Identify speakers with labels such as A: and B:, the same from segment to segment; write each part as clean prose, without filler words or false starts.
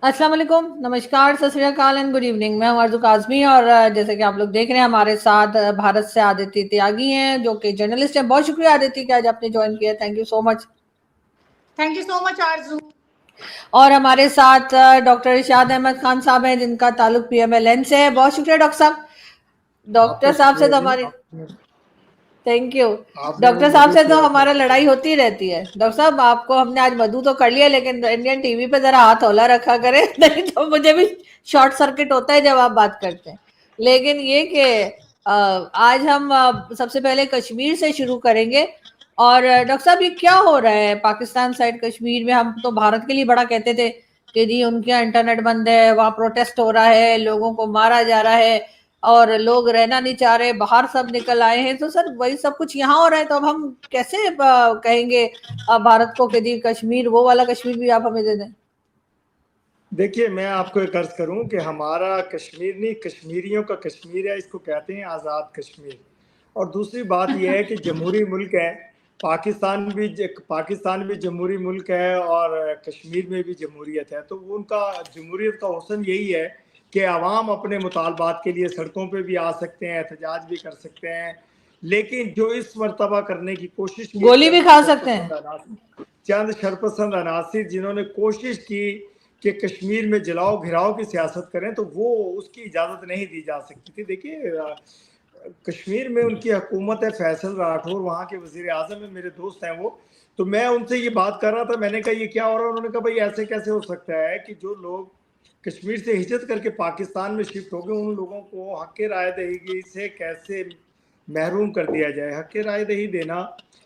A: अस्सलाम वालेकुम, नमस्कार, सत श्री अकाल एंड गुड इवनिंग। मैं हूं आरज़ू काज़मी और जैसे कि आप लोग देख रहे हैं हमारे साथ भारत से आदिति त्यागी हैं जो कि जर्नलिस्ट हैं। बहुत शुक्रिया आदिति कि आज आपने ज्वाइन किया, thank you so much.
B: Thank you so much Arzoo.
A: और हमारे साथ डॉक्टर इरशाद अहमद खान साहब हैं जिनका ताल्लुक PMLN से है। बहुत शुक्रिया डॉक्टर साहब। डॉक्टर साहब से तो हमारी थैंक यू। डॉक्टर साहब से तो हमारा लड़ाई होती रहती है। डॉक्टर साहब आपको हमने आज मधु तो कर लिया, लेकिन इंडियन टीवी पे जरा हाथ हौला रखा करें नहीं तो मुझे भी शॉर्ट सर्किट होता है जब आप बात करते हैं। लेकिन ये कि आज हम सबसे पहले कश्मीर से शुरू करेंगे। और डॉक्टर साहब ये क्या हो रहा है पाकिस्तान साइड कश्मीर में? हम तो भारत के लिए बड़ा कहते थे कि जी उनके यहाँ इंटरनेट बंद है, वहाँ प्रोटेस्ट हो रहा है, लोगों को मारा जा रहा है और लोग रहना नहीं चाह रहे, बाहर सब निकल आए हैं। तो सर वही सब कुछ यहाँ हो रहा है, तो अब हम कैसे कहेंगे भारत को कि जी कश्मीर, वो वाला कश्मीर भी आप हमें दे दें?
C: देखिए, मैं आपको एक अर्ज करूं कि हमारा कश्मीर नहीं, कश्मीरियों का कश्मीर है, इसको कहते हैं आज़ाद कश्मीर। और दूसरी बात यह है कि जमहूरी मुल्क है, पाकिस्तान भी जमहूरी मुल्क है और कश्मीर में भी जमहूरियत है। तो उनका जमहूरियत का हुस्न यही है कि आवाम अपने मुतालबात के लिए सड़कों पे भी आ सकते हैं, एहतजाज भी कर सकते हैं। लेकिन जो इस मरतबा करने की कोशिश की,
A: गोली भी खा सकते हैं।
C: चंद शरपसंद अनासिर जिन्होंने कोशिश की कि कश्मीर में जलाओ घिराओ की सियासत करें, तो वो उसकी इजाज़त नहीं दी जा सकती थी। देखिए, कश्मीर में उनकी हुकूमत है, फैसल राठौर वहाँ के वज़ीर आज़म है, मेरे दोस्त हैं वो। तो मैं उनसे ये बात कर रहा था, मैंने कहा ये क्या हो रहा है? उन्होंने कहा भाई ऐसे कैसे हो सकता है कि जो लोग कश्मीर से हिजरत करके पाकिस्तान में शिफ्ट हो गए, उन लोगों को हक़ राय दही से कैसे महरूम कर दिया जाए। हक़ राय दही देना,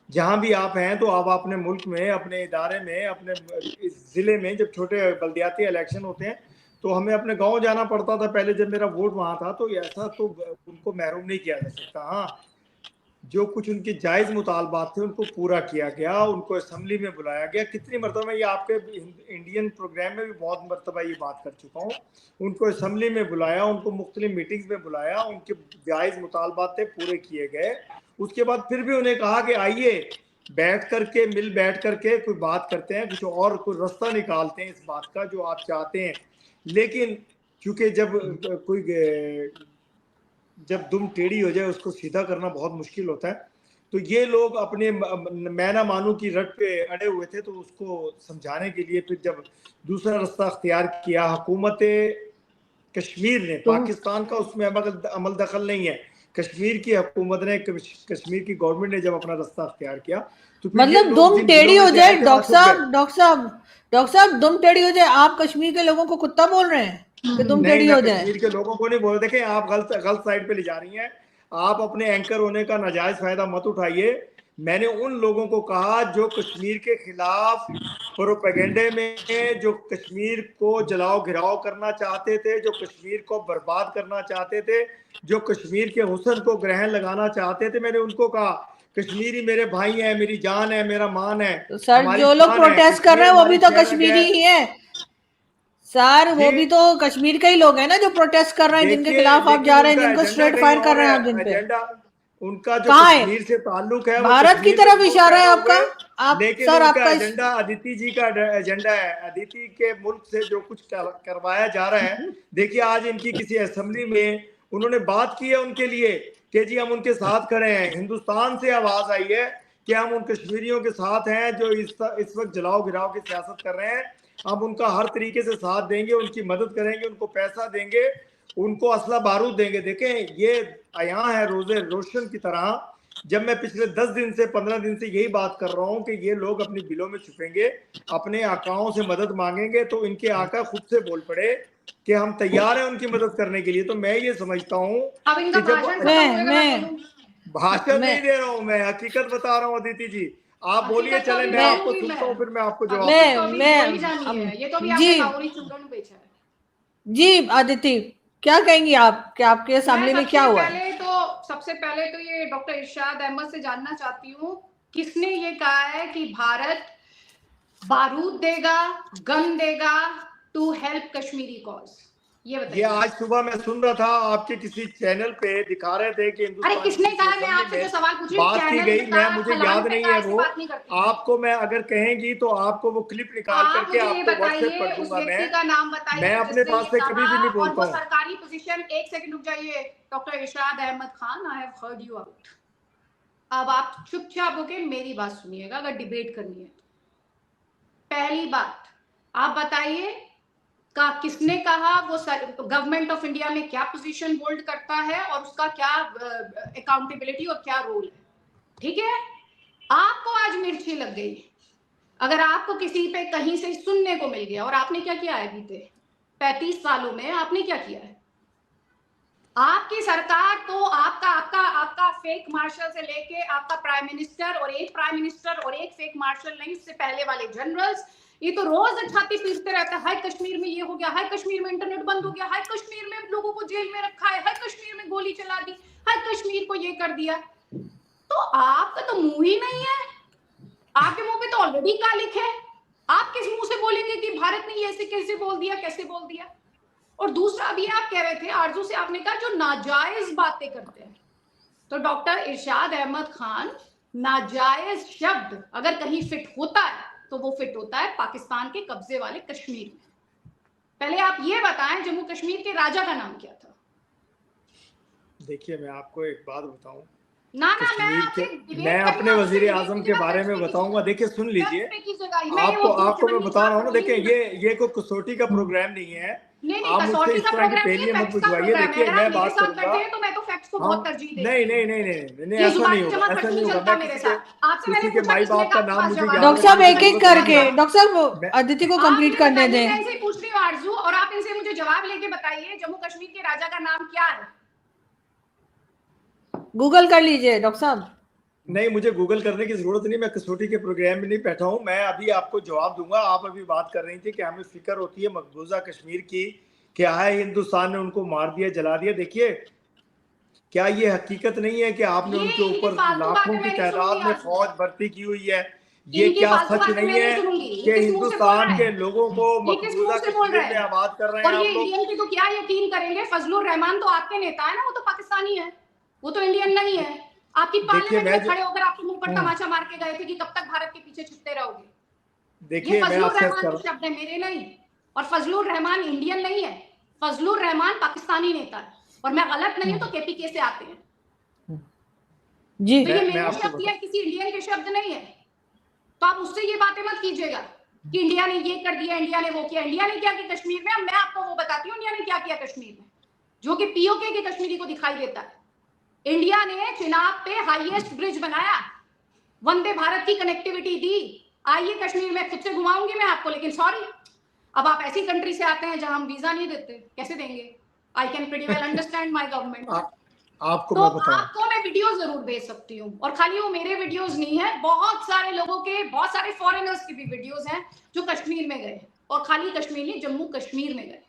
C: जहाँ भी आप हैं तो आप अपने मुल्क में, अपने इदारे में, अपने इस ज़िले में जब छोटे बल्दियाती इलेक्शन होते हैं तो हमें अपने गांव जाना पड़ता था पहले, जब मेरा वोट वहाँ था। तो ऐसा तो उनको महरूम नहीं किया जा सकता। हाँ, जो कुछ उनके जायज़ मुतालबात थे उनको पूरा किया गया, उनको असम्बली में बुलाया गया। कितनी मरतबा, मैं ये आपके इंडियन प्रोग्राम में भी बहुत मरतबा ये बात कर चुका हूँ, उनको असम्बली में बुलाया, उनको मुख्तलिफ मीटिंग्स में बुलाया, उनके जायज़ मुतालबात थे पूरे किए गए। उसके बाद फिर भी उन्हें कहा कि आइए बैठ करके कोई बात करते हैं, कुछ और कोई रास्ता निकालते हैं इस बात का जो आप चाहते हैं। लेकिन क्योंकि जब दुम टेढ़ी हो जाए उसको सीधा करना बहुत मुश्किल होता है। तो ये लोग अपने मैना मानू की रट पे अड़े हुए थे। तो उसको समझाने के लिए फिर जब दूसरा रास्ता अख्तियार किया हुकूमत कश्मीर ने, पाकिस्तान का उसमें अमल दखल नहीं है, कश्मीर की हुकूमत ने, कश्मीर की गवर्नमेंट ने जब अपना रास्ता अख्तियार किया तो
A: मतलब दुम टेढ़ी हो जाए डॉक्टर साहब दुम टेढ़ी हो जाए, आप कश्मीर के लोगों को कुत्ता बोल रहे हैं कि दुम टेढ़ी हो जाए?
C: कश्मीर के लोगों को नहीं बोल रहे। देखें, आप गलत साइड पे ले जा रही हैं। आप अपने एंकर होने का नाजायज फायदा मत उठाइए। मैंने उन लोगों को कहा जो कश्मीर के खिलाफ प्रोपेगेंडे में, जो कश्मीर को जलाओ घिराओ करना चाहते थे, जो कश्मीर को बर्बाद करना चाहते थे, जो कश्मीर के हुस्न को ग्रहण लगाना चाहते थे, मैंने उनको कहा कश्मीरी मेरे भाई हैं, मेरी जान है, मेरा मान है।
A: तो सर जो लोग प्रोटेस्ट कर रहे हैं वो भी तो कश्मीरी ही है सर, वो भी तो कश्मीर के ही लोग हैं ना जो प्रोटेस्ट कर रहे हैं, जिनके खिलाफ आप जा रहे हैं, जिनको स्ट्रेट फायर कर रहे हैं आप जिन पे।
C: उनका जो कश्मीर से ताल्लुक है
A: भारत की तरफ इशारा है आपका। आप
C: लेकिन
A: सर
C: उनका
A: आपका
C: एजेंडा अदिति जी का एजेंडा है। अदिति के मुल्क से जो कुछ करवाया जा रहा है, देखिए आज इनकी किसी असेंबली में उन्होंने बात की है उनके लिए कि जी हम उनके साथ खड़े हैं। हिंदुस्तान से आवाज आई है कि हम उन कश्मीरियों के साथ हैं जो इस वक्त जलाओ गिराओ की सियासत कर रहे हैं। हम उनका हर तरीके से साथ देंगे, उनकी मदद करेंगे, उनको पैसा देंगे, उनको असला बारूद देंगे। देखें, ये अयां है रोजे रोशन की तरह। जब मैं पिछले 10 दिन से 15 दिन से यही बात कर रहा हूं कि ये लोग अपनी बिलों में छुपेंगे, अपने आकाओं से मदद मांगेंगे, तो इनके आका खुद से बोल पड़े कि हम तैयार हैं उनकी मदद करने के लिए। तो मैं ये समझता हूँ कि जब भाषण नहीं दे रहा हूँ, मैं हकीकत बता रहा हूँ। अदिति जी आप बोलिए, चले मैं आपको सुनता हूँ, फिर मैं आपको जवाब
A: जी अदिति क्या कहेंगी आप कि आपके सामने में क्या हुआ?
B: सबसे पहले तो ये डॉक्टर इरशाद अहमद से जानना चाहती हूँ, किसने ये कहा है कि भारत बारूद देगा, गन देगा टू हेल्प कश्मीरी कॉज? ये
C: ये
B: बताइए।
C: आज सुबह मैं सुन रहा था आपके किसी चैनल पे दिखा रहे थे कि
B: अरे किसने कहा? मैं आपसे जो सवाल पूछ रही हूँ,
C: बात की
B: चैनल
C: गई,
B: पे
C: मैं
B: कहा,
C: मुझे
B: फलाने
C: याद
B: पे
C: नहीं
B: कहा,
C: है
B: ऐसे
C: वो।
B: बात नहीं करती मैं।
C: आपको मैं अगर कहेंगी तो आपको वो क्लिप निकाल
B: आप
C: करके
B: मुझे ये
C: आपको व्हाट्सएप
B: बताइए
C: कर
B: उस
C: दूंगा।
B: व्यक्ति का नाम बताइए
C: मैं अपने
B: जिसने
C: पास
B: ये
C: से कभी भी नहीं
B: कहा, और
C: बोलता
B: वो
C: हूँ।
B: सरकारी पोजीशन। एक सेकंड रुक जाइए doctor Irshad Ahmed Khan, I have heard you out. अब आप चुपचाप होकर मेरी बात सुनिएगा अगर डिबेट करनी है तो। पहली बात, आप बताइए का किसने कहा वो गवर्नमेंट ऑफ इंडिया में क्या पोजीशन होल्ड करता है और उसका क्या अकाउंटेबिलिटी और क्या रोल है। ठीक है, आपको आज मिर्ची लग गई अगर आपको किसी पे कहीं से सुनने को मिल गया। और आपने क्या किया है बीते 35 सालों में? आपने क्या किया है? आपकी सरकार तो आपका आपका आपका फेक मार्शल से लेके आपका प्राइम मिनिस्टर, और एक प्राइम मिनिस्टर और एक फेक मार्शल नहीं, उससे पहले वाले जनरल्स, ये तो रोज छाती पीटते रहता है, हाय कश्मीर में ये हो गया, हाय कश्मीर में इंटरनेट बंद हो गया, हाय कश्मीर में लोगों को जेल में रखा है, हाय कश्मीर में गोली चला दी, हाय कश्मीर को ये कर दिया। तो आपका तो मुंह ही नहीं है, आपके मुंह पे तो ऑलरेडी कालिक है। आप किस मुंह से बोलेंगे कि भारत ने ऐसे कैसे बोल दिया, कैसे बोल दिया? और दूसरा अभी आप कह रहे थे आरजू से, आपने कहा जो नाजायज बातें करते हैं। तो डॉक्टर इरशाद अहमद खान, नाजायज शब्द अगर कहीं फिट होता है तो वो फिट होता है पाकिस्तान के कब्जे वाले कश्मीर में। पहले आप ये बताएं जम्मू कश्मीर के राजा का नाम क्या था?
C: देखिए मैं आपको एक बात बताऊं,
B: ना ना,
C: कश्मीर के
B: मैं
C: मैं अपने वजीर आजम के बारे में बताऊंगा। देखिए सुन लीजिए, आपको मैं बता रहा हूँ ना, देखिए ये कोई कसौटी का प्रोग्राम नहीं है।
B: नहीं,
C: आप मुझसे
B: कसौटी
C: इस
B: का
C: तरह की
B: प्रोग्राम नहीं है,
C: पहेलियां मत
B: फैक्ट्स का
C: बुझवाइए।
B: प्रोग्राम है।
C: देखिए
B: अगर
C: मैं
B: आप मेरे
C: बात
B: साथ
C: करूंगा।
B: बैठे हैं तो मैं तो फैक्ट्स को बहुत तरजीह देती
C: नहीं
B: हूँ।
C: नहीं नहीं नहीं नहीं,
B: ये
C: ऐसा नहीं
B: जुबानी
C: होगा,
B: जमा
C: ऐसा
B: फर्जी
C: नहीं होगा।
B: चलता
C: मैं
B: है मेरे साथ। आपसे मैंने
C: किसी के
B: पूछा
C: माई
B: किसने
C: बाप
B: कहा,
C: का
B: आपके
C: नाम
B: पास
C: मुझे
B: जवाब
C: याद
A: डॉक्टर
B: है,
A: साहब
C: रखने की
A: एक एक
C: जरूरत नहीं
A: करके,
C: है।
A: डॉक्टर साहब वो
C: मैं
A: अदिति को
B: आप
A: कंप्लीट
B: ये
A: करने
B: बताइए,
A: दें।
B: मैं इनसे पूछ रही हूँ आरजू, और आप इनसे मुझे जवाब लेके बताइए जम्मू कश्मीर के राजा का नाम क्या है?
A: गूगल कर लीजिए डॉक्टर साहब।
C: नहीं, मुझे गूगल करने की जरूरत नहीं, मैं कसौटी के प्रोग्राम में नहीं बैठा हूं। मैं अभी आपको जवाब दूंगा। आप अभी बात कर रही थी कि हमें फिक्र होती है मकबूजा कश्मीर की, क्या है हिंदुस्तान ने उनको मार दिया, जला दिया। देखिए क्या ये हकीकत नहीं है कि आपने
B: ये
C: उनके
B: इनकी
C: ऊपर
B: फालतू
C: लाखों
B: बातें
C: की
B: मैं नहीं सुनूंगी
C: तादाद में
B: आरजू,
C: फौज भर्ती की हुई है? ये
B: इनकी
C: क्या
B: फालतू
C: सच
B: बातें
C: नहीं
B: मैं
C: है
B: नहीं सुनूंगी।
C: कि
B: ये किस मुंह से बोल रहा
C: हिंदुस्तान
B: है?
C: के लोगों को
B: ये किस मुंह
C: मकबूजा
B: से बोल रहा
C: कश्मीर में
B: है?
C: आबाद कर रहे हैं
B: और ये
C: आप लोग?
B: इंडियन की तो क्या यकीन करेंगे, फजलुर रहमान तो आपके नेता है ना, वो तो पाकिस्तानी है, वो तो इंडियन नहीं है। आपकी
C: देखिए
B: पार्लियामेंट
C: मैं
B: में खड़े होकर आपके मुंह पर तमाचा मार के गए थे कि कब तक भारत के पीछे छिपते रहोगे। ये
C: देखिए मैं
B: फजलुर
C: आपसे
B: रहमान के शब्द है, मेरे नहीं। और फजलुर रहमान इंडियन नहीं है, फजलुर रहमान पाकिस्तानी नेता है। और मैं गलत नहीं हूं तो केपीके से आते हैं।
A: जी
B: तो ये
C: मैं
B: मेरे
C: आपको
B: शब्द
C: बता
B: या किसी इंडियन के शब्द नहीं है। तो आप उससे ये बातें मत कीजिएगा कि इंडिया ने ये कर दिया, इंडिया ने वो किया। इंडिया ने क्या किया कश्मीर में? अब मैं आपको वो बताती हूँ इंडिया ने क्या किया कश्मीर में, जो कि पीओके के कश्मीरी को दिखाई देता है। इंडिया ने चिनाब पे हाईएस्ट ब्रिज बनाया, वंदे भारत की कनेक्टिविटी दी। आइए कश्मीर में, खुद से घुमाऊंगी मैं आपको, लेकिन सॉरी, अब आप ऐसी कंट्री से आते हैं जहां हम वीजा नहीं देते, कैसे देंगे? I can pretty well understand my government.
C: आपको
B: तो
C: मैं बताऊं,
B: आपको मैं वीडियो जरूर भेज सकती हूँ, और खाली वो मेरे वीडियोस नहीं है, बहुत सारे लोगों के, बहुत सारे फॉरेनर्स के भी वीडियोस हैं जो कश्मीर में गए, और खाली कश्मीर नहीं, जम्मू कश्मीर में गए।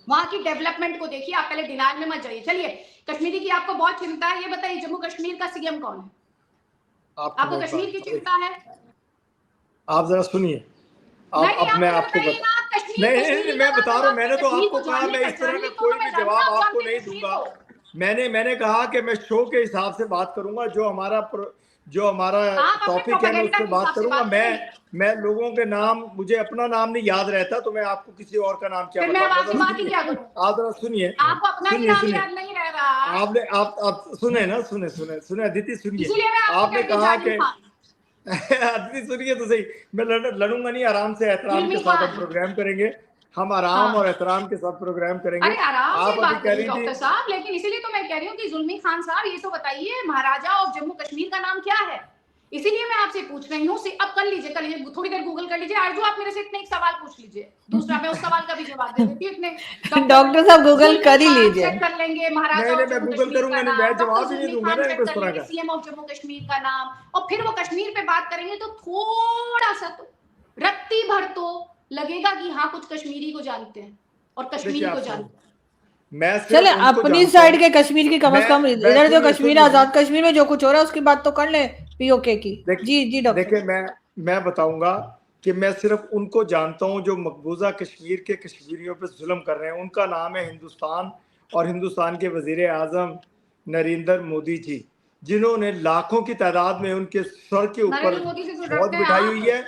B: वहां की डेवलपमेंट को देखिए। आप पहले डिनाइल में मत जाइए। चलिए, कश्मीरी की आपको बहुत चिंता है, ये बताइए जम्मू कश्मीर का सीएम कौन है? आपको कश्मीर की चिंता है?
C: आप जरा सुनिए।
B: नहीं, आप
C: मैं
B: मुझे
C: आपको
B: बताइए ना, आप
C: नहीं नहीं
B: कश्मीरी
C: नहीं,
B: का
C: मैं बता रहा हूँ।
B: जवाब
C: मैंने
B: दें।
C: तो
B: कश्मीर
C: आपको
B: को
C: कहा
B: जानने
C: मैं इस तरह
B: पहचानिए
C: का
B: तो
C: कोई
B: मैं
C: भी
B: जानूं
C: जवाब
B: आप
C: आपको
B: जानते
C: नहीं
B: कश्मीर
C: दूंगा।
B: को।
C: मैंने कहा कि मैं शो के हिसाब से बात करूंगा, जो हमारा
B: आप अपने
C: टॉपिक है मैं उस
B: प्रोपेगेंडा
C: पर
B: के
C: बात
B: हिसाब से
C: करूंगा।
B: बात करेंगे।
C: मैं लोगों के नाम, मुझे अपना नाम नहीं याद रहता, तो मैं आपको किसी और का नाम क्या
B: फिर मैं
C: बताऊंगा?
B: आपसे
C: जरा
B: बात ही
C: सुनिए,
B: क्या करूं?
C: आप जरा सुनिए,
B: आपको अपना ही
C: सुनिए
B: नाम
C: सुनिए।
B: याद नहीं रह रहा,
C: आपने आप सुने ना, सुने सुने सुने अदिति, सुनिए।
B: इसीलिए मैं आपको
C: आपने
B: कहती हूँ
C: कहा
B: जालिम
C: कि
B: खान।
C: अदिति सुनिए तो सही, मैं लड़ूंगा नहीं, आराम से एहतराम के
B: जुल्मी
C: साथ हम
B: खान।
C: प्रोग्राम करेंगे। हम आराम और
B: हाँ,
C: एहतराम के साथ प्रोग्राम करेंगे।
B: अरे आराम से
C: आप अभी
B: बात
C: कह
B: करिए
C: रही थी,
B: डॉक्टर साहब, लेकिन इसीलिए तो मैं कह रही हूँ कि जुल्मी खान साहब, ये तो बताइए महाराजा ऑफ जम्मू कश्मीर का नाम क्या है? इसीलिए मैं आपसे पूछ रही हूँ। अब कर लीजिए, थोड़ी देर गूगल कर लीजिए। आरजू, आप मेरे से इतने एक सवाल पूछ लीजिए, दूसरा मैं उस सवाल का भी जवाब दे देती हूँ। इतने
A: डॉक्टर साहब गूगल कर ही लीजिए।
B: चेक कर लेंगे महाराजा
C: नहीं
B: ऑफ
C: नहीं, मैं
B: जम्मू
C: गूगल
B: कश्मीर का
C: करूंगा नहीं,
B: नाम,
C: मैं
B: डॉक्टर
C: जवाब ही नहीं
B: जुल्मी
C: दूंगा
B: खान
C: ना
B: चेक
C: इस
B: कर
C: तरह
B: लेंगे,
C: का।
B: सीएम ऑफ जम्मू कश्मीर का नाम, और फिर वो कश्मीर पे बात करेंगे तो थोड़ा सा तो रत्ती भर तो लगेगा कि हाँ कुछ कश्मीरी को जानते हैं और
C: देखिए
B: कश्मीरी को
C: आप सुनिए,
B: जानते हैं।
C: मैं
A: चले
C: सिर्फ उनको
A: अपनी
C: जानता
A: साइड
C: हूँ।
A: के कश्मीर की कम से कम,
C: मैं
A: इधर जो
C: सुनिए
A: कश्मीर,
C: सुनिए
A: आजाद कश्मीर में जो कुछ हो रहा है उसकी बात तो कर ले, पीओके की।
C: देख
A: जी जी डॉक्टर।
C: देखिए मैं बताऊंगा कि मैं सिर्फ उनको जानता हूं जो मकबूजा कश्मीर के कश्मीरियों पे जुल्म कर रहे हैं। उनका नाम है हिंदुस्तान और हिंदुस्तान के वजीर आजम नरेंद्र मोदी जी, जिन्होंने लाखों की तादाद में उनके सर के ऊपर
B: नरेंद्र मोदी से जो
C: फौज
B: डरते हैं
C: बिठाई
B: आप,
C: हुई है,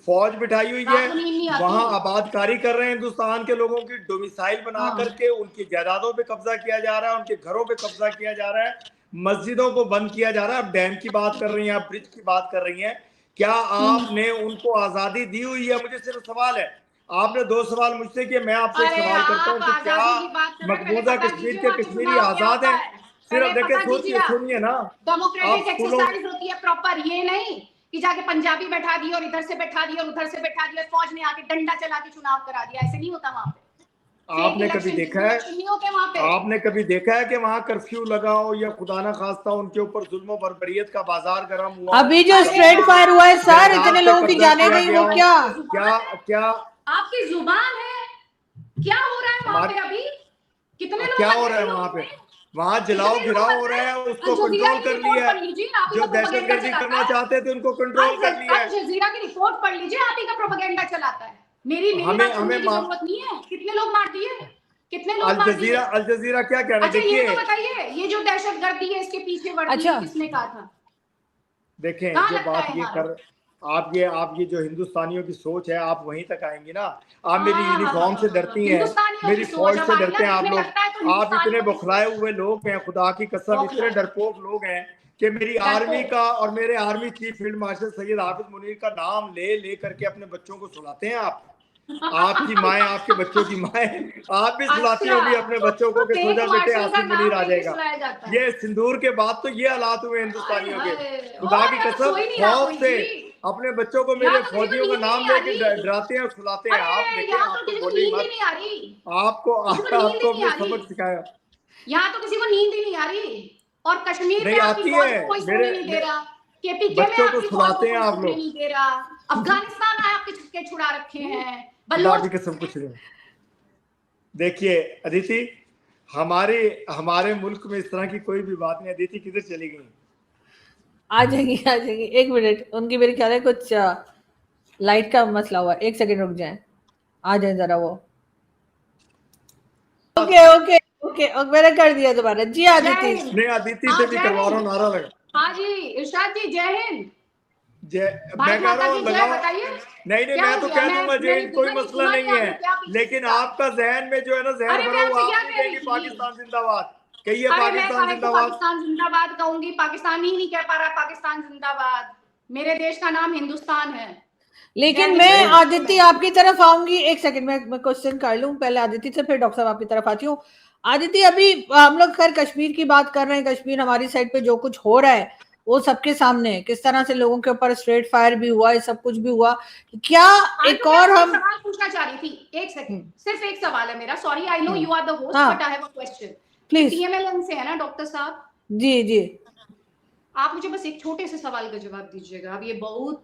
C: फौज बिठाई हुई है,
B: आपको नींद नहीं आती?
C: वहां आबादकारी कर रहे हैं हिंदुस्तान के लोगों की, डोमिसाइल बना
B: हाँ।
C: करके उनकी जायदादों पे कब्जा किया जा रहा है, उनके घरों पे कब्जा किया जा रहा है, मस्जिदों को बंद किया जा रहा है। आप डैम की बात कर रही हैं, आप ब्रिज की बात कर रही हैं, क्या आपने उनको आजादी दी हुई है? मुझे सिर्फ सवाल है, आपने 2 सवाल मुझसे किए, मैं आपसे एक
B: अरे
C: सवाल करता हूँ
B: आप
C: कि क्या
B: आजादी की बात कर रहे हैं, पहले
C: मकबूजा
B: पता
C: कश्मीर
B: कीजिए
C: के
B: वहाँ के
C: कश्मीरी
B: चुनाव क्या
C: आजाद
B: होता
C: हैं?
B: है।
C: सिर्फ
B: पहले
C: देखे,
B: पता कीजिए
C: सोचिए,
B: आप,
C: सुनिए ना,
B: डेमोक्रेटिक
C: आप फूलों
B: एक्सरसाइज होती है प्रॉपर, ये नहीं कि जाके पंजाबी बैठा दिया और इधर से बैठा दिया और उधर से बैठा दिया, फौज ने आके डंडा चला के चुनाव करा दिया, ऐसे नहीं होता वहां पे।
C: आपने कभी देखा है,
B: नहीं होते वहां पे।
C: आपने कभी देखा है कि वहां कर्फ्यू लगा हो या खुदा ना खास्ता उनके ऊपर जुल्म और बर्बरियत का बाजार गर्म हुआ हो?
A: अभी जो स्ट्रेट फायर हुआ है सर,
C: जायदाद
A: इतने
C: पे
A: लोगों की
C: कब्जा
A: जाने
C: किया
A: गई,
C: गया
A: वो
C: हो?
A: क्या
C: क्या
B: आपकी जुबान है, क्या हो रहा है वहां पे अभी? कितने लोग
C: क्या
B: मर
C: हो
B: गए
C: रहा है
B: इन
C: वहां
B: लोगों
C: पे?
B: में?
C: वहां जलाओ
B: कितने लोग
C: घिराव
B: मर
C: हो रहा
B: गए?
C: है, उसको
B: अल जजीरा
C: कंट्रोल
B: की
C: कर
B: रिपोर्ट
C: लिया
B: पढ़
C: है।
B: लीजिए, आप ही
C: जो
B: का प्रोपेगेंडा
C: दहशतगर्दी
B: चलाता
C: करना
B: है।
C: चाहते थे उनको कंट्रोल कर लिया
B: अल
C: है।
B: जजीरा की रिपोर्ट पढ़ लीजिए, आप ही का प्रोपेगेंडा चलाता है। मेरी बात सुनने की जरूरत नहीं है। कितने लोग मार दिए, कितने लोग मार दिए?
C: अल जजीरा क्या कह रहा है?
B: अच्छा ये तो
C: देखिए,
B: बताइए, ये जो दहशतगर्दी है इसके पीछे वर्दी
A: अच्छा।
B: है, किसने कहा था?
C: देखें,
B: कहाँ
C: जो
B: लगता
C: बात
B: है
C: ये
B: हमारा?
C: कर, आप ये जो हिंदुस्तानियों की सोच है, आप वहीं तक आएंगी ना। आप मेरी यूनिफॉर्म से डरती हैं,
B: हिंदुस्तानियों
C: मेरी
B: की सोच,
C: फौज
B: अब
C: से
B: आगे
C: डरते
B: ना
C: हैं आप
B: दिखने
C: लोग।
B: लगता है तो
C: आप इतने
B: हिंदुस्तानियों की
C: बौखलाए
B: सोच।
C: हुए लोग हैं, खुदा की कसम, इतने
B: बौखलाए।
C: डरपोक लोग हैं कि मेरी आर्मी
B: डरपोक।
C: का और मेरे army chief field marshal Syed Hafiz Munir का नाम ले ले करके अपने बच्चों को सुलाते हैं आप। आपकी माएँ, आपके बच्चों की माएँ, आप भी सुलाती
B: अच्छा,
C: होगी अपने बच्चों को कि सो
B: फेक
C: जा बेटे,
B: मार्शल का
C: आसिफ मुनीर
B: नाम
C: आ
B: लेके
C: जाएगा।
B: सुनाया जाता है।
C: ये सिंदूर के बाद तो ये हालात हुए
B: हाय
C: हिंदुस्तानियों के।
B: हाय,
C: खुदा
B: और
C: की
B: यहाँ तो
C: कसम,
B: सो ही नहीं रहा
C: खौफ
B: कोई
C: से
B: जी।
C: अपने बच्चों को
B: यहाँ
C: मेरे
B: तो किसी को
C: फौजियों का
B: नींद ही
C: नाम
B: नहीं आ
C: लेके
B: रही।
C: डराते हैं और सुलाते हैं। आप
B: अरे
C: देखें,
B: यहाँ
C: आप
B: तो
C: तो
B: किसी को
C: बोले ही
B: नींद ही
C: मत।
B: नहीं आ रही,
C: आपको
B: किसी को नींद ही
C: आपको
B: नहीं
C: अपने
B: आ रही,
C: सबक सिखाया
B: यहाँ तो किसी को नींद ही नहीं आ रही। और कश्मीर में
C: नहीं
B: आपकी
C: आती
B: फौज
C: है।
B: को कोई सोने नहीं दे रहा, केपीके में
C: बच्चों को
B: आपकी फौज को
C: सुलाते हैं
B: कोई
C: आप
B: सोने
C: लोग।
B: नहीं दे रहा, अफगानिस्तान में आपके छक्के छुड़ा रखे हैं,
C: खुदा
B: बलोच।
C: की कसम कुछ नहीं। देखिए अदिति, हमारे हमारे मुल्क में इस तरह की कोई भी बात नहीं। अदिति किधर चली गई?
A: आ जाएंगी, आ जाएंगी, एक मिनट, उनकी मेरे ख्याल है कुछ लाइट का मसला हुआ, एक सेकंड रुक जाएं, आ जाए जरा वो। ओके ओके ओके, मैंने कर दिया दोबारा जी। आदिति,
C: नहीं, अदिति से भी करवा रहा हूँ, नारा लगा।
B: हाँ जी इरशाद जी, जय हिंद।
C: मैं
B: भारत
C: कह रहा
B: माता
C: हूँ
B: की जय।
C: लगाओ।
B: बताइए
C: नहीं नहीं,
B: क्या
C: मैं
B: हो
C: तो
B: गया?
C: कह दूंगा जय हिंद, कोई मसला नहीं है,
B: क्या पीछे
C: लेकिन
B: से?
C: आपका जहन में जो है ना जहर
B: अरे
C: भरा
B: मैं
C: हुआ,
B: आपसे क्या
C: आप नहीं
B: कह रही
C: कहेंगे
B: थी?
C: पाकिस्तान जिंदाबाद, कहिए
B: अरे मैं
C: पाकिस्तान
B: काहे को
C: जिंदाबाद।
B: पाकिस्तान जिंदाबाद कहूंगी? पाकिस्तान ही नहीं कह पा रहा पाकिस्तान जिंदाबाद। मेरे देश का नाम हिंदुस्तान है।
A: लेकिन मैं आदिति आपकी तरफ आऊंगी, एक सेकंड मैं क्वेश्चन कर लूं पहले आदिति से, फिर डॉक्टर साहब आपकी तरफ आती हूँ। आदिति, अभी हम लोग खैर कश्मीर की बात कर रहे हैं, कश्मीर हमारी साइड पे जो कुछ हो रहा है वो सबके सामने है, किस तरह से लोगों के ऊपर स्ट्रेट फायर भी हुआ है, सब कुछ भी हुआ। क्या एक और हम
B: सवाल पूछना चाह रही थी, एक सेकंड, सिर्फ एक सवाल है मेरा। Sorry, I know you are the host,
A: हाँ,
B: but I have a question.
A: Please.
B: TMLN से है ना डॉक्टर साहब?
A: जी जी,
B: आप मुझे बस एक छोटे से सवाल का जवाब दीजिएगा। अब ये बहुत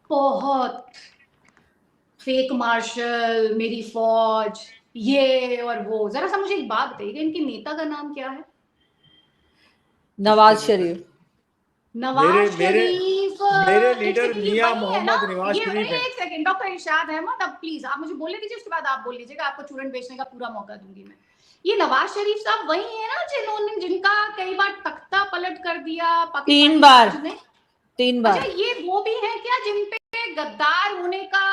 B: बहुत फेक मार्शल, मेरी फौज, ये और वो, जरा सा मुझे एक बात बताइएगा, इनके नेता का नाम क्या है?
A: नवाज शरीफ।
B: नवाज शरीफ
C: मेरे लीडर
B: basically
C: मियां
B: वही है
C: मोहम्मद
B: ना?
C: नवाज
B: ये
C: शरीफ है।
B: एक सेकंड, डॉक्टर इरशाद अहमद, अब प्लीज आप मुझे बोलने दीजिए, उसके बाद आप बोल लीजिएगा, आपको चूरन बेचने का पूरा मौका दूंगी मैं। ये नवाज शरीफ साहब वही है ना जिनका कई बार तख्ता पलट कर दिया पाकिस्तान
A: 3 बार।
B: अच्छा, ये वो भी है क्या जिन पे गद्दार होने का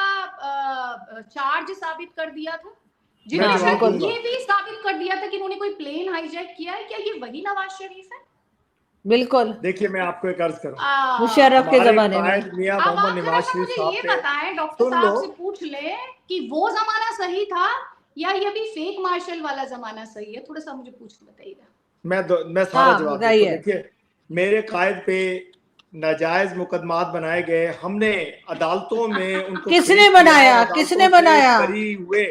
B: चार्ज साबित कर दिया था, जिन्होंने शायद ये भी साबित कर दिया था कि उन्होंने कोई प्लेन हाईजैक किया है? क्या ये वही नवाज शरीफ है?
A: बिल्कुल।
C: देखिए, मैं आपको एक अर्ज करूं,
A: मुशर्रफ के जमाने में।
C: मियां मोहम्मद नवाज शरीफ साहब
B: ये बताएं, डॉक्टर साहब से पूछ ले कि वो जमाना सही था या ये भी फेक मार्शल वाला जमाना सही है? थोड़ा सा मुझे पूछ बताइएगा।
C: मैं सारा जवाब देता हूं। देखिए, मेरे कायद पे नाजायज मुकदमात बनाए गए, हमने अदालतों में उनको
A: किसने बनाया? किसने बनाया?
C: बरी हुए,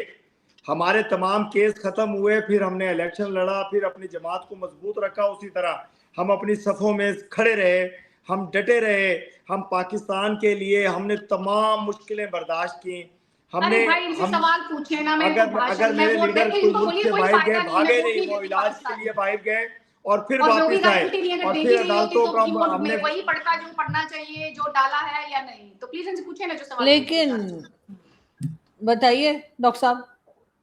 C: हमारे तमाम केस खत्म हुए, फिर हमने इलेक्शन लड़ा, फिर अपनी जमात को मजबूत रखा, उसी तरह हम अपनी सफ़ों में खड़े रहे, हम डटे रहे, हम पाकिस्तान के लिए हमने तमाम मुश्किलें बर्दाश्त की। हमने
B: सवाल पूछे ना,
C: अगर मेरे लीडर कोई मुल्क से बाहर गए, भागे नहीं, वो इलाज के लिए बाहर गए और फिर
B: और
C: वापस
B: योगी
C: आए
B: गारंटी नहीं अगर
C: और
B: दे
C: फिर
B: ही रही होती
C: अदालतों
B: तो
C: का
B: he would
C: हमने
B: वही पढ़ता जो पढ़ना चाहिए, जो डाला है या नहीं। तो प्लीज इनसे पूछे ना जो सवाल
A: लेकिन बताइए डॉक्टर साहब।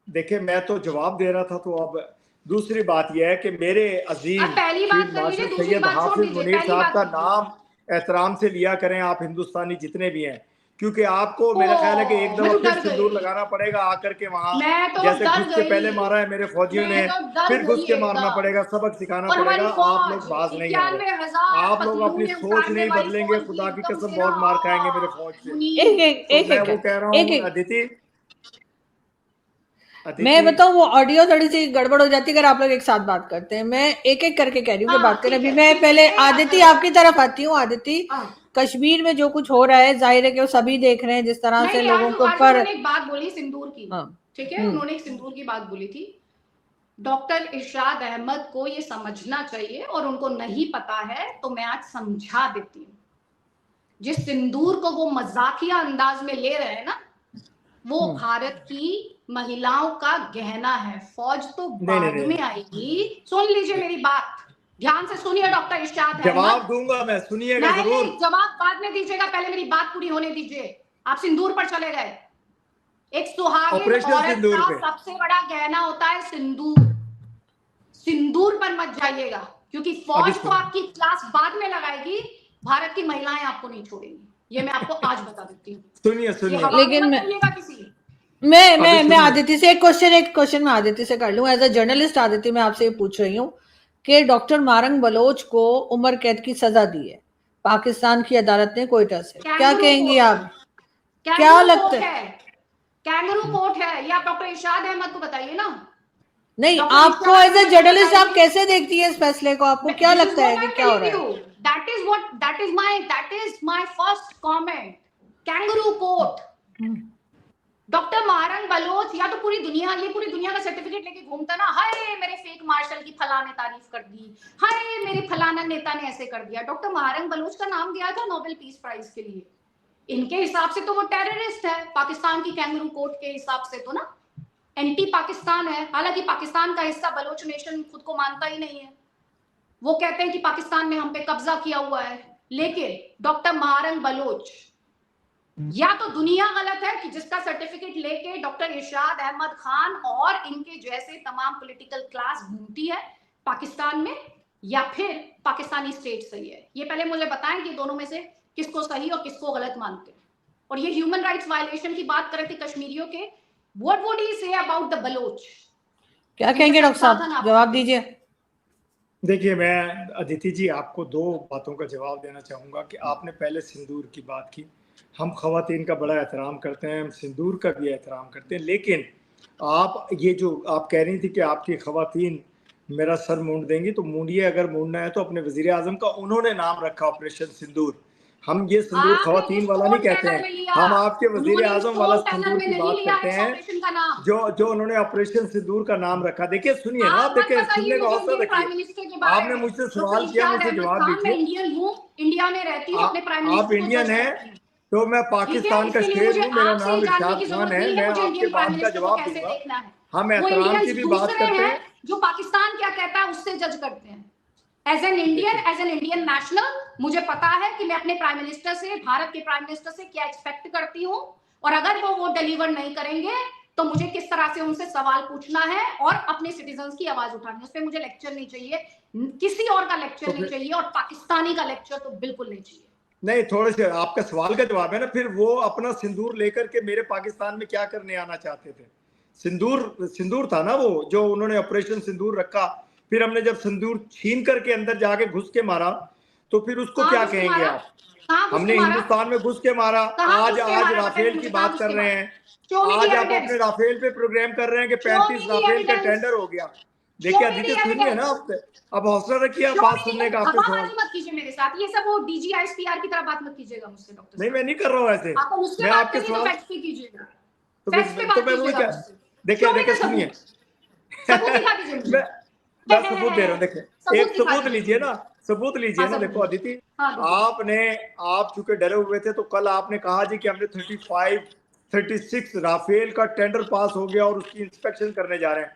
C: देखिए मैं तो जवाब दे रहा था, तो अब दूसरी बात यह है कि मेरे अजीम
B: अब पहली बात
C: फील्ड
B: कर लीजिए,
C: मार्शल
B: दूसरी
C: सैयद
B: बात छोड़
C: हाफिज
B: दीजिए,
C: मुनीर
B: पहली
C: साहब
B: बात
C: का
B: कीजिए।
C: नाम एहतराम से लिया करें आप, हिंदुस्तानी जितने भी हैं, क्योंकि आपको मेरा ख्याल है कि एक
B: मैं
C: दफा
B: तो
C: फिर
B: डर
C: सिंदूर
B: गई,
C: लगाना पड़ेगा आकर के वहां,
B: मैं तो
C: जैसे
B: डर
C: घुस के पहले
B: गई,
C: मारा है मेरे फौजियों ने,
B: मैं तो डर
C: फिर घुस
B: गई
C: के मारना
B: एकदम।
C: पड़ेगा, सबक सिखाना
B: और
C: पड़ेगा।
B: हमारी
C: आप
B: फौज
C: लोग बाज नहीं आ रहे,
B: 91,000
C: आप लोग अपनी
B: पतलूने
C: सोच
B: उतारने
C: नहीं
B: वाली
C: बदलेंगे,
B: फौज
C: खुदा
B: थी
C: की
B: एकदम
C: कसम
B: से
C: बहुत मार खाएंगे मेरे
B: ना।
C: फौज से।
B: मुनीर,
C: तो
A: एक
C: मैं
A: एक
C: वो कह रहा
A: एक
C: हूँ
A: एक
C: अदिति,
A: मैं बताऊं, वो ऑडियो थोड़ी सी गड़बड़ हो जाती है अगर आप लोग एक साथ बात करते हैं। मैं एक एक करके कह रही हूँ कि बात करें।
B: ठीक
A: अभी
B: है,
A: मैं
B: ठीक
A: पहले
B: है,
A: आदिति आपकी तरफ आती हूँ। आदिति,
B: हाँ।
A: कश्मीर में जो कुछ हो रहा है जाहिर है कि वो सभी देख रहे हैं, जिस तरह से
B: नहीं,
A: लोगों के
B: आज
A: ऊपर।
B: उन्होंने एक बात बोली सिंदूर की,
A: हाँ,
B: ठीक है, उन्होंने एक सिंदूर की बात बोली थी। डॉक्टर इरशाद अहमद को ये समझना चाहिए और उनको नहीं पता है, तो मैं आज समझा देती हूँ। जिस सिंदूर को वो मजाकिया अंदाज में ले रहे हैं ना, वो भारत की महिलाओं का गहना है। फौज तो बाद में आएगी। सुन लीजिए मेरी बात, ध्यान से सुनिए डॉक्टर इरशाद
C: जवाब
B: अहमद।
C: दूंगा मैं, सुनिएगा
B: नहीं,
C: जरूर।
B: जवाब बाद में दीजिएगा, पहले मेरी बात पूरी होने दीजिए। आप सिंदूर पर चले गए। एक सुहागिन
C: ऑपरेशन
B: औरत
C: सिंदूर
B: का
C: पे
B: सबसे बड़ा गहना होता है सिंदूर। सिंदूर पर मत जाइएगा, क्योंकि
C: अभी
B: फौज तो आपकी क्लास बाद में लगाएगी, भारत की महिलाएं आपको नहीं छोड़ेंगी। ये मैं आपको आज बता देती हूँ।
C: सुनिए
B: ये
C: सुनिए,
B: हवा में
A: लेकिन
B: मत जाइएगा किसी।
A: मैं आदिति से एक क्वेश्चन मैं आदिति से कर लूं। एज अ जर्नलिस्ट आदिति, मैं आपसे ये पूछ रही हूँ कि डॉक्टर मारंग बलोच को उम्र कैद की सजा दी है पाकिस्तान की अदालत ने कोयटा से। क्या कहेंगी आप? क्या लगता है?
B: कैंगरू कोर्ट है, ये आप डॉक्टर इरशाद अहमद को बताइए ना।
A: नहीं,
B: डॉक्टर
A: आपको
B: इरशाद
A: एज ए
B: अहमद को
A: जर्नलिस्ट आप
B: बताइए।
A: कैसे देखती है इस फैसले को? आपको क्या
B: This is
A: लगता
B: what
A: है कि
B: I'm
A: क्या हो
B: telling
A: रहा है?
B: you. That is my first comment. Kangaroo court. Doctor Marang Baloch या तो पूरी दुनिया, ये पूरी दुनिया का सर्टिफिकेट लेके घूमता ना, हाय मेरे फेक मार्शल की फलाने तारीफ कर दी, हाय मेरे फलाना नेता ने ऐसे कर दिया। डॉक्टर मारंग बलोच का नाम गया था नोबेल पीस प्राइज के लिए। इनके हिसाब से तो वो टेररिस्ट है, पाकिस्तान की कैंगरू कोर्ट के हिसाब से तो ना एंटी पाकिस्तान है। हालांकि पाकिस्तान का हिस्सा बलोच नेशन खुद को मानता ही नहीं है। वो कहते हैं कि पाकिस्तान ने हम पे कब्जा किया हुआ है। लेकिन डॉक्टर मारंग बलोच, या तो दुनिया गलत है कि जिसका सर्टिफिकेट लेके डॉक्टर इरशाद अहमद खान और इनके जैसे तमाम पॉलिटिकल क्लास घूमती है पाकिस्तान में, या फिर पाकिस्तानी स्टेट सही है। ये पहले मुझे बताएं कि दोनों में से किसको सही और किसको गलत मानते हैं। और ये ह्यूमन राइट्स वायलेशन की बात कर रहे थे कश्मीरियों के। What would he say about the Bloch?
A: क्या कहेंगे डॉक्टर साहब? जवाब दीजिए।
C: देखिए मैं अदिति जी आपको दो बातों का जवाब देना चाहूँगा कि आपने पहले सिंदूर की बात की। हम ख़वातीन का बड़ा एहतराम करते हैं, हम सिंदूर का भी एहतराम करते हैं, लेकिन आप ये जो आप कह रही थी कि आपकी ख़वातीन मेरा सर मूंड देंगी, तो मूंडिए, अगर मूंडना है तो अपने वज़ीर आज़म का उन्होंने नाम रखा ऑपरेशन सिंदूर। हम ये सिंदूर ख़वातीन वाला नहीं कहते हैं, हम आपके वज़ीर आज़म वाला सिंदूर की बात करते हैं जो उन्होंने ऑपरेशन सिंदूर का नाम रखा। देखिए सुनिए ना, आप देखिए, सुनने का हौसला रखिए। आपने मुझसे सवाल किया, मुझे जवाब दीजिए।
B: इंडियन हूँ, इंडिया में रहती हूँ, अपने प्राइम
C: आप
B: मिनिस्टर
C: इंडियन हैं तो मैं पाकिस्तान का शेर हूँ, मेरा नाम इरशाद खान है, मैं आपके बात का जवाब दूंगा। हम एहतराम की भी बात करते हैं।
B: जो पाकिस्तान क्या कहता है उससे जज करते हैं। एज एन इंडियन नेशनल मुझे पता है कि मैं अपने प्राइम मिनिस्टर से, भारत के प्राइम मिनिस्टर से क्या एक्सपेक्ट करती हूँ, और अगर वो डिलीवर नहीं करेंगे तो मुझे किस तरह से उनसे सवाल पूछना है और अपने सिटीजन्स की आवाज उठानी है। उस पर मुझे लेक्चर नहीं चाहिए, किसी और का लेक्चर नहीं चाहिए, और पाकिस्तानी का लेक्चर तो बिल्कुल नहीं चाहिए।
C: नहीं, थोड़े से आपका सवाल का जवाब है ना। फिर वो अपना सिंदूर लेकर के मेरे पाकिस्तान में क्या करने आना चाहते थे? सिंदूर था ना वो जो उन्होंने ऑपरेशन सिंदूर रखा। फिर हमने जब सिंदूर छीन करके अंदर जाके घुस के मारा, तो फिर उसको क्या कहेंगे आप? हमने हिंदुस्तान में घुस के मारा। आज राफेल की बात कर रहे हैं, आज आप अपने राफेल पे प्रोग्राम कर रहे हैं कि 35 राफेल का टेंडर हो गया। देखिए अदिति, सुनिए ना, अब हौसला रखिए, आप बात सुनने का। आपके सवाल
B: मत कीजिए मेरे साथ, ये सब वो DGISPR की तरह बात मत कीजिएगा मुझसे डॉक्टर।
C: नहीं, मैं नहीं कर रहा हूँ ऐसे। मैं आपके सवाल
B: कीजिएगा,
C: तो मैं वही क्या, देखिए सुनिए, मैं सबूत दे रहा हूँ। देखिए एक सबूत लीजिए ना, देखो अदिति, आप चूंकि डरे हुए थे, तो कल आपने कहा जी कि हमने 36 राफेल का टेंडर पास हो गया और उसकी इंस्पेक्शन करने जा रहे हैं।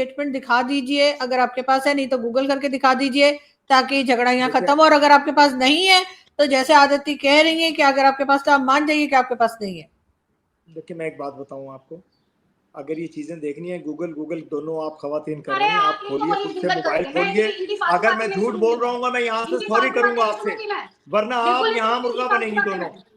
A: स्टेटमेंट दिखा दीजिए, अगर आपके पास है, नहीं तो गूगल करके दिखा दीजिए ताकि झगड़ा यहाँ
C: देखिए-
A: खत्म हो। और अगर आपके पास नहीं है तो जैसे आदित्य कह रही है कि अगर आपके पास तो आप मान जाइए कि आपके पास नहीं है।
C: देखिए मैं एक बात बताऊं आपको, अगर ये चीजें देखनी है गूगल दोनों आप खवातीन कर
B: अरे
C: रही हैं, आप
B: आप ये तो
C: खोलिए
B: वही
C: खुद से
B: गूगल
C: मोबाइल
B: करते हैं,
C: खोलिए।
B: इनकी फालतू
C: अगर
B: बातें
C: मैं
B: नहीं
C: झूठ
B: सुनूंगी
C: बोल रहा हूँ मैं यहाँ से
B: इनकी
C: सॉरी
B: फालतू
C: करूंगा
B: बातें नहीं
C: आपसे,
B: सुनूंगी मैं,
C: वरना
B: बिल्कुल
C: आप
B: नहीं
C: यहाँ
B: सुनूंगी
C: मुर्गा
B: इनकी फालतू
C: बनेंगी
B: बातें
C: दोनों।
B: मैं।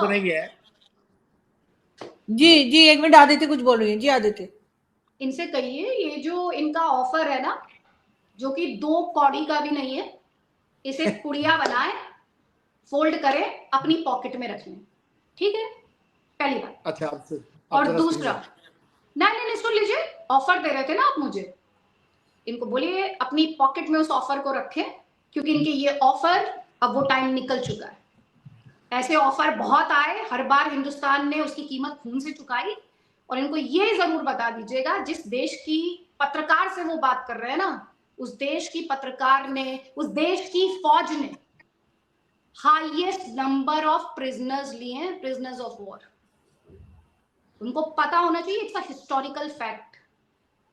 C: तो नहीं है।
A: जी जी, एक मिनट, आदित्य कुछ बोल रही है। जी आदित्य,
B: इनसे कहिए ये जो इनका ऑफर है ना, जो कि 2 कौड़ी का भी नहीं है, इसे पुड़िया बनाए, फोल्ड करें, अपनी पॉकेट में रख लें, ठीक है? पहली बात।
C: अच्छा,
B: और दूसरा, नहीं, सुन लीजिए, ऑफर दे रहे थे ना आप मुझे, इनको बोलिए अपनी पॉकेट में उस ऑफर को रखें क्योंकि इनके ये ऑफर अब वो टाइम निकल चुका है। ऐसे ऑफर बहुत आए, हर बार हिंदुस्तान ने उसकी कीमत खून से चुकाई। और इनको ये जरूर बता दीजिएगा, जिस देश की पत्रकार से वो बात कर रहे हैं ना, उस देश की पत्रकार ने, उस देश की फौज ने हाईएस्ट नंबर ऑफ प्रिजनर्स लिए हैं, प्रिजनर्स ऑफ वॉर। उनको पता होना चाहिए, इट्स अ हिस्टोरिकल फैक्ट।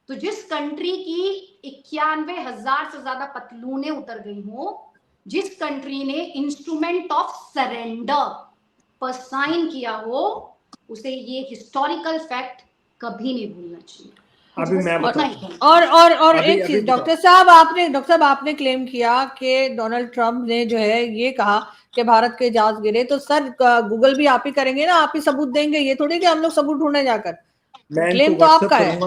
B: तो जिस कंट्री की 91,000 से ज्यादा पतलूनें उतर गई हो, जिस कंट्री ने इंस्ट्रूमेंट ऑफ सरेंडर पर साइन किया हो, उसे ये हिस्टोरिकल फैक्ट कभी नहीं भूलना चाहिए।
C: अभी मैं
A: और
C: अभी
A: एक चीज डॉक्टर साहब आपने क्लेम किया कि डोनाल्ड ट्रंप ने जो है ये कहा कि भारत के जहाज गिरे, तो सर गूगल भी आप ही करेंगे ना, आप ही सबूत देंगे, ये थोड़ी कि हम लोग सबूत ढूंढने जाकर। क्लेम तो आपका है।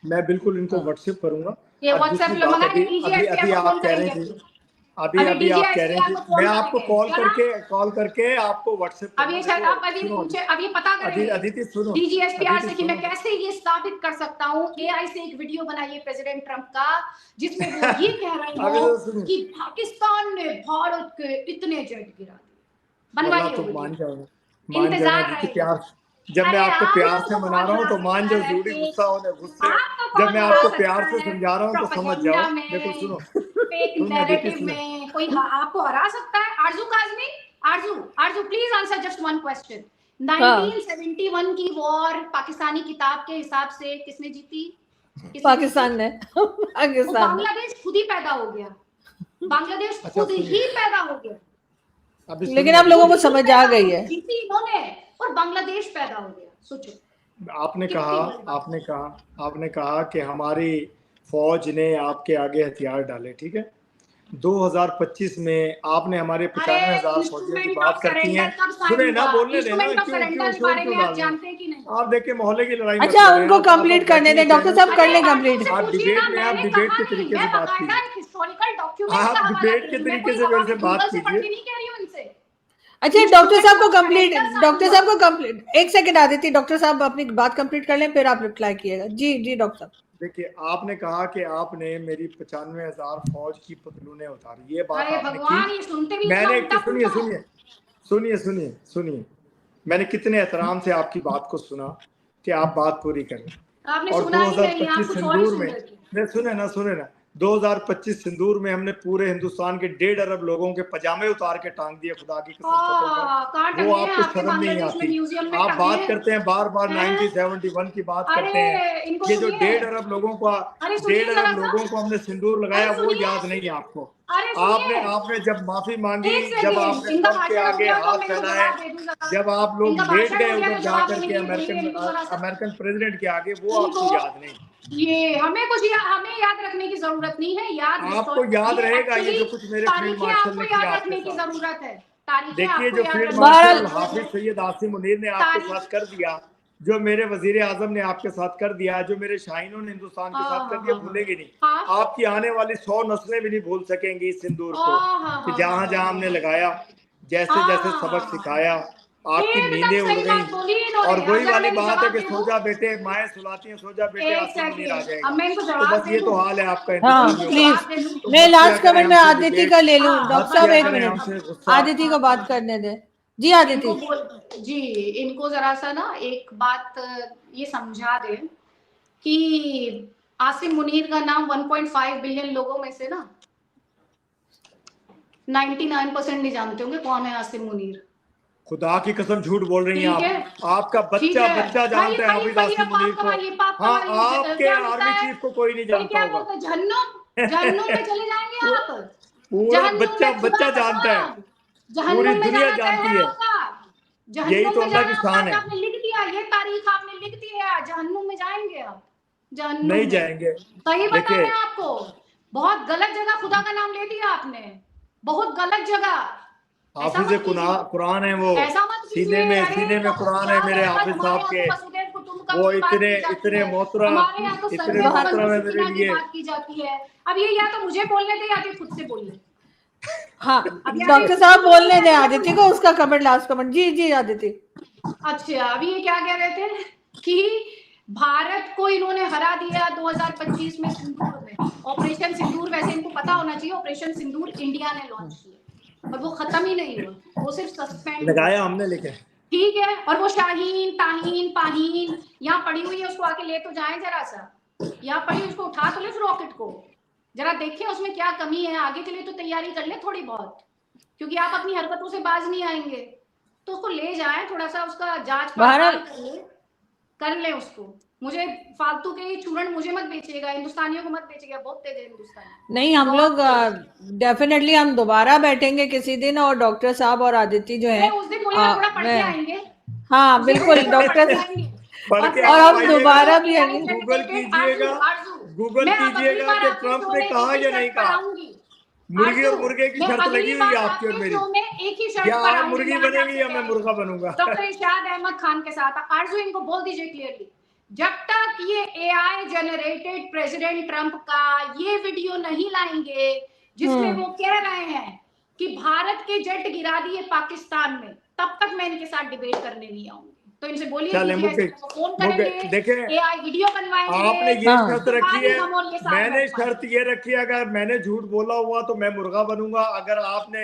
C: मैं बिल्कुल इनको व्हाट्सएप करूंगा।
B: ये व्हाट्सएप
C: अभी आप कह रहे थे, अभी आप कह रहे थे, मैं आपको कॉल करके आपको व्हाट्सएप
B: अब ये शायद आप अभी पूछे, अब ये पता करेंगे
C: अदिति सुनो,
B: डीजीएसपीआर से कि मैं कैसे ये साबित कर सकता हूँ। एआई से एक वीडियो बनाइए प्रेसिडेंट ट्रंप का, जिसमें वो ये कह रहे हो कि पाकिस्तान ने भारत के इतने जेट गिरा दिए। बनवाइए
C: तो मान जाओ
B: इंतजार
C: प्यार, जब मैं आपको प्यार से मना रहा हूँ तो मान जाओ, जरूरी गुस्सा होने गुस्से, जब मैं आपको प्यार से समझा रहा हूँ तो समझ जाओ। देखो सुनो,
B: फेक नैरेटिव में कोई आपको हरा सकता है। आरजू काज़मी, आरजू please answer just one question. 1971 की वॉर पाकिस्तानी किताब के हिसाब से किसने जीती?
A: पाकिस्तान ने।
B: बांग्लादेश खुद ही पैदा हो गया, बांग्लादेश खुद ही पैदा हो गया।
A: लेकिन आप लोगों को समझ आ गई है,
B: जीती इन्होंने और बांग्लादेश पैदा हो गया। सोचो,
C: आपने कहा कि हमारी फौज ने आपके आगे हथियार डाले, ठीक है। 2025 में आपने हमारे 95,000 फौजियों की बात करती हैं। सुने ना, बोलने देना, आप देखिए मोहल्ले की लड़ाई।
A: अच्छा उनको कंप्लीट करने दें, डॉक्टर साहब कर लें कंप्लीट।
C: आप डिबेट के तरीके से बात कीजिए, आप डिबेट के तरीके से मेरे से बात कीजिए।
A: अच्छा डॉक्टर साहब को कंप्लीट एक सेकंड आदित्य, डॉक्टर साहब अपनी बात कंप्लीट कर लें, फिर आप रिप्लाई किएगा। जी डॉक्टर साहब।
C: देखिए, आपने कहा कि आपने मेरी 95,000 फौज की पतलूनें उतारी, ये बात आपने की। मैंने सुनिए, मैंने कितने एहतराम से आपकी बात को सुना कि आप बात पूरी करें। और 2025 सिंदूर में सुने ना 2025 सिंदूर में हमने पूरे हिंदुस्तान के 1.5 अरब लोगों के पजामे उतार के टांग दिए, खुदा की कसम। वो आपको शर्म नहीं आती? आप बात करते हैं बार 1971 की बात करते हैं। ये जो 1.5 अरब लोगों को हमने सिंदूर लगाया, वो याद नहीं आपको? आपने जब माफी मांगी, जब आपने ट्रंप के आगे हाथ फैलाए, जब आप लोग लेट गए उधर जाकर के अमेरिकन प्रेसिडेंट के आगे, वो आपको याद नहीं?
B: ये हमें याद रखने की जरूरत नहीं है,
C: आपको याद रहेगा। ये जो कुछ मेरे फील्ड मार्शल ने किया
B: रखने की जरूरत है।
C: देखिए, जो फील्ड मार्शल हाफिज सैयद आसिम मुनीर ने आपके साथ कर दिया, जो मेरे वजीर आजम ने आपके साथ कर दिया, जो मेरे शाहीनों ने हिंदुस्तान के साथ कर दिया, भूलेंगे नहीं। आपकी आने वाली 100 नस्लें भी नहीं भूल सकेंगी इस सिंदूर को, कि जहां जहां हमने लगाया, जैसे जैसे सबक सिखाया, आपकी नींदें उड़ गई। और वही वाली बात है कि सो जा बेटे, माएँ सुलाती हैं, सो जा बेटे, आसिम मुनीर आ जाएगा। तो बस ये तो हाल है आपका।
A: हाँ प्लीज, मैं लास्ट कमेंट में आदित्य का ले लूं। डॉक्टर साहब एक मिनट, आदित्य को बात करने दें। जी आदित्य
B: जी, इनको जरा सा ना एक बात ये समझा दे कि आसिम मुनीर का नाम 1.5 बिलियन लोगों में से ना 99% नहीं जानते होंगे कौन है आसिम मुनीर।
C: खुदा की कसम झूठ बोल रही हैं आप। आपका बच्चा जानता है हाफिज आसिम मुनीर को। हाँ, आपके आर्मी चीफ को कोई नहीं जानता होगा।
B: जहन्नुम में चले जाएंगे आप।
C: पूरा बच्चा जानता है, पूरी दुनिया जानती है। यही तो अल्लाह की शान है।
B: आपने लिख दिया, ये तारीख आपने लिख दी है, जहन्नुम में जाएंगे आप। जहन्नुम
C: नहीं जाएंगे।
B: सही बता रहे हैं आपको, बहुत गलत जगह खुदा का नाम ले दिया आपने, बहुत गलत जगह।
C: हाफिज कुरान है वो, सीने में कुरान है मेरे हाफिज साहब के। वो इतने मोहतरम है मेरे लिए।
B: बात की जाती है। अब ये या तो मुझे बोलने दे या फिर खुद से बोलने।
A: हाँ डॉक्टर साहब बोलने दें आदित्य को, उसका कमेंट लास्ट कमेंट। जी आदित्य।
B: अच्छा, अभी ये क्या कह रहे थे कि भारत को इन्होंने हरा दिया 2025 में सिंदूर में। ऑपरेशन सिंदूर, वैसे इनको पता होना चाहिए ऑपरेशन सिंदूर इंडिया ने लॉन्च किया और वो खत्म ही नहीं हुआ, वो सिर्फ सस्पेंड
C: लगाया हमने लेके,
B: ठीक है। और वो शाहीन ताहीन पाहीन यहाँ पड़ी हुई है, उसको आके ले तो जाए जरा सा, यहाँ पड़ी, उसको उठा तो ले उस रॉकेट को, जरा देखें उसमें क्या कमी है, आगे के लिए तो तैयारी कर ले थोड़ी बहुत, क्योंकि आप अपनी हरकतों से बाज नहीं आएंगे, तो उसको ले जाए, थोड़ा सा उसका जांच पड़ताल कर ले उसको। मुझे फालतू के चूरण मुझे मत बेचिएगा, हिंदुस्तानियों को मत बेचिएगा, बहुत तेज है हिंदुस्तानी।
A: नहीं, हम लोग डेफिनेटली हम दोबारा बैठेंगे किसी दिन, और डॉक्टर साहब और आदित्य जो है
B: उस दिन बोलिएगा थोड़ा पढ़ के आएंगे।
A: हाँ बिल्कुल डॉक्टर, और हम दोबारा भी आएंगे।
C: गूगल कीजिएगा कि ट्रम्प ने कहा या नहीं कहा, मुर्गी और मुर्गे की शर्त लगी हुई है आपकी और मेरी,
B: एक ही शर्त
C: या
B: पर
C: आप मुर्गी बनेंगी या मैं मुर्गा बनूंगा।
B: डॉक्टर इरशाद अहमद खान के साथ आरजू, इनको बोल दीजिए क्लियरली, जब तक ये AI जनरेटेड प्रेसिडेंट ट्रंप का ये वीडियो नहीं लाएंगे जिसमें वो कह रहे हैं कि भारत के जेट गिरा दिए पाकिस्तान में, तब तक मैं इनके साथ डिबेट करने नहीं आऊंगी। तो इनसे बोलिए फोन करेंगे,
C: देखें
B: AI वीडियो बनवाएंगे।
C: आपने ये शर्त रखी है, मैंने शर्त ये रखी है, अगर मैंने झूठ बोला हुआ तो मैं मुर्गा बनूंगा, अगर आपने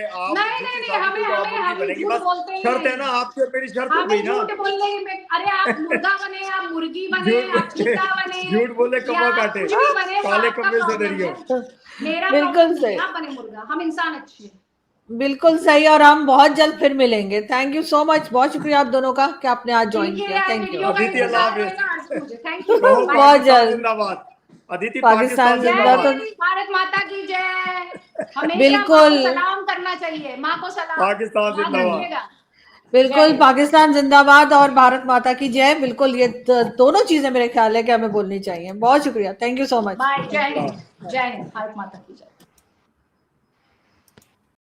C: बनेगी, बस शर्त है ना आपकी और मेरी शर्त हो गई ना।
B: अरे आप मुर्गा बने, आप मुर्गी बने, आप चीता बने,
C: झूठ बोले कमा काटे, काले कब्बे से डरियो।
B: मेरा
A: बिल्कुल सही,
B: आप बने मुर्गा, हम इंसान अच्छे हैं।
A: बिल्कुल सही, और हम बहुत जल्द फिर मिलेंगे। थैंक यू सो मच, बहुत शुक्रिया आप दोनों का कि आपने आज ज्वाइन किया। थैंक यू,
C: अदिति, अल्लाह हाफिज,
A: बहुत जल्द
C: जिंदाबाद, अदिति
A: पाकिस्तान जिंदाबाद,
B: भारत माता की जय।
A: बिल्कुल
B: सलाम करना चाहिए, माँ को सलाम,
C: पाकिस्तान जिंदाबाद,
A: बिल्कुल पाकिस्तान जिंदाबाद और भारत माता की जय। बिल्कुल, ये दोनों चीजें मेरे ख्याल है कि हमें बोलनी चाहिए। बहुत शुक्रिया, थैंक यू सो मच।
B: जय हिंद, जय हिंद, भारत माता की जय।